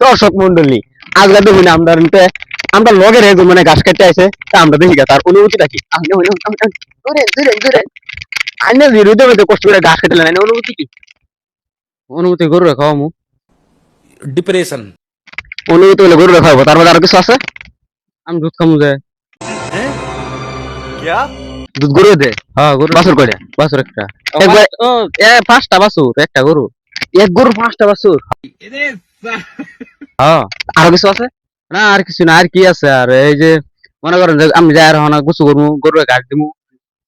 দর্শক মন্ডলী আজকে দেখুন আমরা লগের মানে ঘাস কাটতে আইছে তা আমরা দেখি তার অনুভূতিটা কি দূরে দূরে দূরে আইনে বিরুদ্ধে মধ্যে কষ্ট করে ঘাস কাটলেন আইনে অনুভূতি কি অনুভূতি গরু খাওয়া মু डिप्रेशन অনুভূতি হলে গরু খাওয়াবো তার মধ্যে আর কিছু আছে আমি দুধ খামু যে क्या দুধ গরু দে হ্যাঁ গরু বাছুর কয়টা বাছুর একটা একবার ও পাঁচটা বাছুর একটা গরু এক গরু পাঁচটা বাছুর হ্যাঁ আর কিছু আছে না আর কিছু না আর কি আছে আর এই যে মনে করেন যে আমি যাই আর হনা গুছু করবো গরু ঘাস দিমু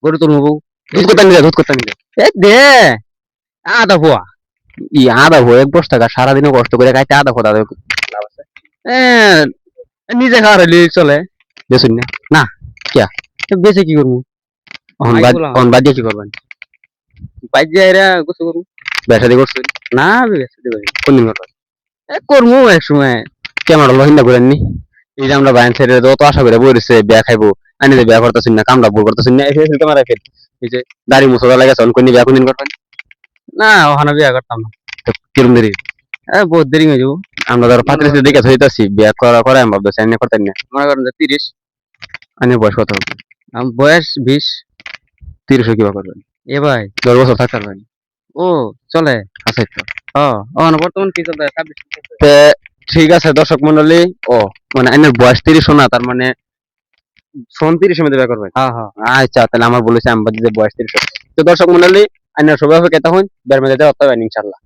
গরু তুলবো দুধ করতে নিলে এ দে আধা পোয়া আধা পোয়া এক বস্তা ঘাস সারাদিনও কষ্ট করে খাইতে আধা পোয়া লাভ আছে নিজে খাওয়ার হইলে চলে বেশুন না না কিয়া বেঁচে কি করবো অন বাদ দিয়ে কি করবেন বাইর দিয়ে এরা গুছু করবো ব্যবসা দিয়ে করছেন না ব্যবসা দিয়ে কোনদিন করবেন করবো এক সময় ক্যামেরা লহিন্দা করেননি এই যে আমরা বাইন সাইডে যত আশা করে বইছে বিয়া খাইবো আনি যে বিয়া করতেছেন না কামড়া বউ করতেছেন না এসে ক্যামেরা ফেল এই যে দাড়ি মুসলা লাগাছে অন কোনদিন বিয়া কোনদিন করবেন না ওখানে বিয়া করতাম না কিরম দেরি বহুত দেরি হয়ে যাবো আমরা ধরো পাত্রিশে দেখে হইতাছি বিয়া করা করে আমি ভাবতেছি আনি করতেন না মনে করেন যে 30 আনি বয়স কত হবে বয়স 20 30 কিবা করবেন এ ভাই 10 বছর থাকতে পারবেন ও চলে আচ্ছা তো বর্তমান কি চলতে 26 ঠিক আছে দর্শক মন্ডলী ও মানে আইনের বয়স 30 না তার মানে 34 মধ্যে বিয়ে করবেন হ্যাঁ হ্যাঁ আচ্ছা তাহলে আমার বলেছে আমি যে বয়স 30 তো দর্শক মন্ডলী আইনের সবাই অপেক্ষা তখন বের মধ্যে দেওয়া হবে ইনশাআল্লাহ